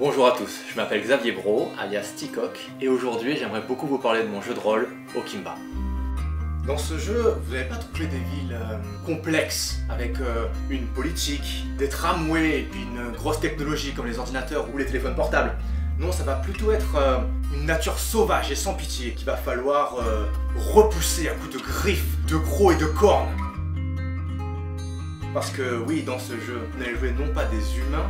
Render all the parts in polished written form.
Bonjour à tous, je m'appelle Xavier Brault, alias Ticoc, et aujourd'hui j'aimerais beaucoup vous parler de mon jeu de rôle, Okimba. Dans ce jeu, vous n'allez pas trouver des villes complexes, avec une politique, des tramways, et puis une grosse technologie comme les ordinateurs ou les téléphones portables. Non, ça va plutôt être une nature sauvage et sans pitié qu'il va falloir repousser à coups de griffes, de crocs et de cornes. Parce que oui, dans ce jeu, vous n'allez jouer non pas des humains,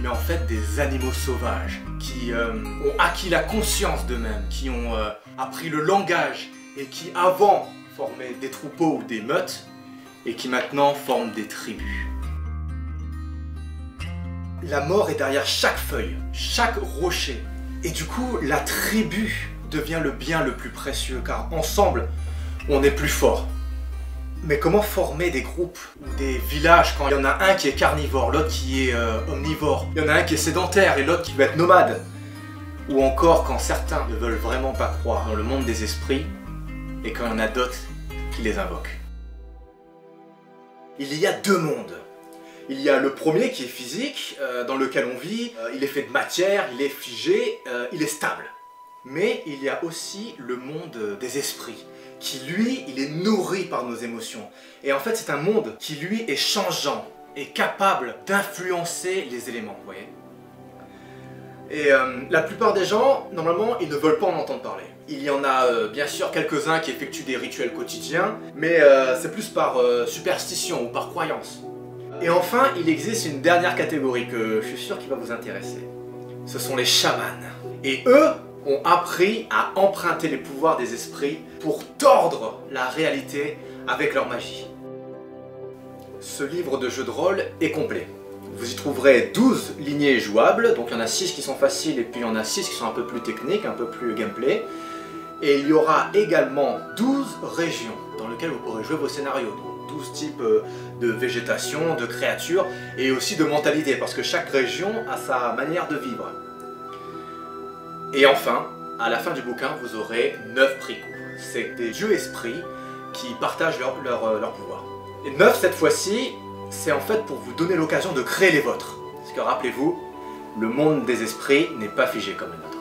mais en fait des animaux sauvages qui ont acquis la conscience d'eux-mêmes, qui ont appris le langage et qui avant formaient des troupeaux ou des meutes et qui maintenant forment des tribus. La mort est derrière chaque feuille, chaque rocher, et du coup la tribu devient le bien le plus précieux car ensemble on est plus fort. Mais comment former des groupes ou des villages quand il y en a un qui est carnivore, l'autre qui est omnivore, il y en a un qui est sédentaire et l'autre qui veut être nomade? Ou encore quand certains ne veulent vraiment pas croire dans le monde des esprits et quand il y en a d'autres qui les invoquent. Il y a deux mondes. Il y a le premier qui est physique, dans lequel on vit, il est fait de matière, il est figé, il est stable. Mais il y a aussi le monde des esprits, qui lui, il est nourri par nos émotions. Et en fait, c'est un monde qui lui est changeant et capable d'influencer les éléments, vous voyez. Et la plupart des gens, normalement, ils ne veulent pas en entendre parler. Il y en a bien sûr quelques-uns qui effectuent des rituels quotidiens, mais c'est plus par superstition ou par croyance. Et enfin, il existe une dernière catégorie que je suis sûr qui va vous intéresser. Ce sont les chamans. Et eux ont appris à emprunter les pouvoirs des esprits pour tordre la réalité avec leur magie. Ce livre de jeu de rôle est complet. Vous y trouverez 12 lignées jouables, donc il y en a 6 qui sont faciles et puis il y en a 6 qui sont un peu plus techniques, un peu plus gameplay. Et il y aura également 12 régions dans lesquelles vous pourrez jouer vos scénarios. Donc 12 types de végétation, de créatures et aussi de mentalité, parce que chaque région a sa manière de vivre. Et enfin, à la fin du bouquin, vous aurez 9 prix-coups. C'est des jeux esprits qui partagent leur pouvoir. Et 9 cette fois-ci, c'est en fait pour vous donner l'occasion de créer les vôtres. Parce que rappelez-vous, le monde des esprits n'est pas figé comme le nôtre.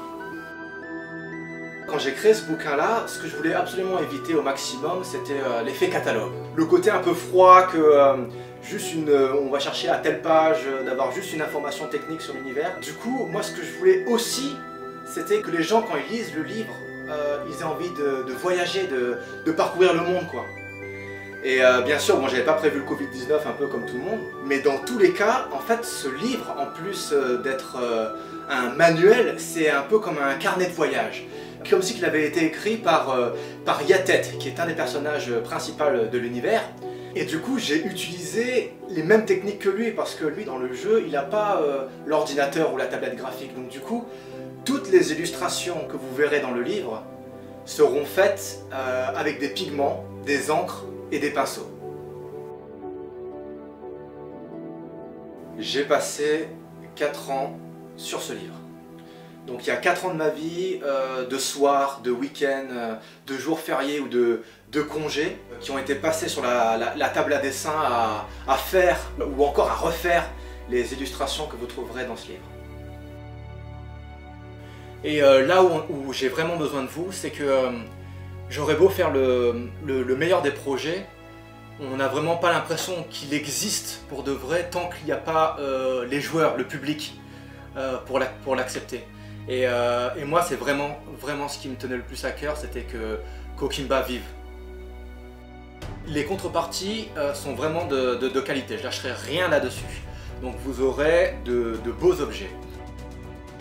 Quand j'ai créé ce bouquin-là, ce que je voulais absolument éviter au maximum, c'était l'effet catalogue. Le côté un peu froid que juste on va chercher à telle page, d'avoir juste une information technique sur l'univers. Du coup, moi ce que je voulais aussi, c'était que les gens, quand ils lisent le livre, ils aient envie de voyager, de parcourir le monde, quoi. Et bien sûr, bon, j'avais pas prévu le Covid-19 un peu comme tout le monde, mais dans tous les cas, en fait, ce livre, en plus d'être un manuel, c'est un peu comme un carnet de voyage. Comme si il avait été écrit par Yatet, qui est un des personnages principaux de l'univers. Et du coup, j'ai utilisé les mêmes techniques que lui, parce que lui, dans le jeu, il n'a pas l'ordinateur ou la tablette graphique. Donc du coup, toutes les illustrations que vous verrez dans le livre seront faites avec des pigments, des encres et des pinceaux. J'ai passé 4 ans sur ce livre. Donc il y a 4 ans de ma vie, de soirs, de week-ends, de jours fériés ou de congés qui ont été passés sur la table à dessin à faire ou encore à refaire les illustrations que vous trouverez dans ce livre. Et là où j'ai vraiment besoin de vous, c'est que j'aurais beau faire le meilleur des projets, on n'a vraiment pas l'impression qu'il existe pour de vrai tant qu'il n'y a pas les joueurs, le public, pour l'accepter. Et moi, c'est vraiment ce qui me tenait le plus à cœur, c'était qu'Okimba vive. Les contreparties sont vraiment de qualité, je lâcherai rien là-dessus. Donc vous aurez de beaux objets.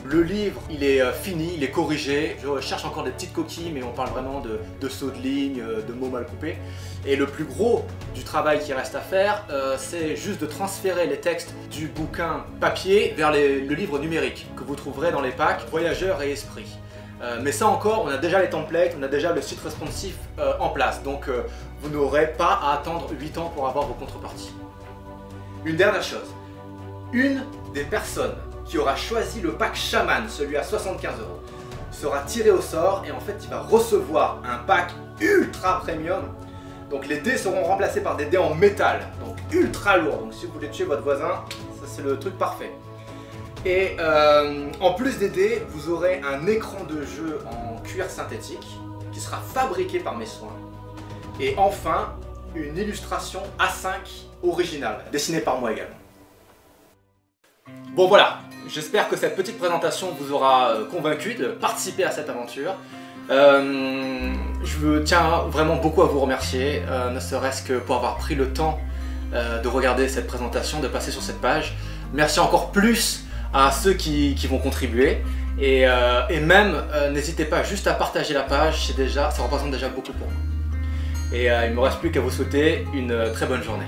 Le livre, il est fini, il est corrigé. Je cherche encore des petites coquilles, mais on parle vraiment de sauts de ligne, de mots mal coupés. Et le plus gros du travail qui reste à faire, c'est juste de transférer les textes du bouquin papier vers le livre numérique que vous trouverez dans les packs Voyageurs et Esprits. Mais ça encore, on a déjà les templates, on a déjà le site responsif en place. Donc vous n'aurez pas à attendre 8 ans pour avoir vos contreparties. Une dernière chose, une des personnes qui aura choisi le pack Shaman, celui à 75 €, sera tiré au sort et en fait il va recevoir un pack ultra premium. Donc les dés seront remplacés par des dés en métal, donc ultra lourds. Donc si vous voulez tuer votre voisin, ça c'est le truc parfait. Et en plus des dés, vous aurez un écran de jeu en cuir synthétique qui sera fabriqué par mes soins. Et enfin, une illustration A5 originale, dessinée par moi également. Bon voilà, j'espère que cette petite présentation vous aura convaincu de participer à cette aventure. Je tiens vraiment beaucoup à vous remercier, ne serait-ce que pour avoir pris le temps de regarder cette présentation, de passer sur cette page. Merci encore plus à ceux qui vont contribuer. Et même, n'hésitez pas juste à partager la page, ça représente déjà beaucoup pour moi. Et il ne me reste plus qu'à vous souhaiter une très bonne journée.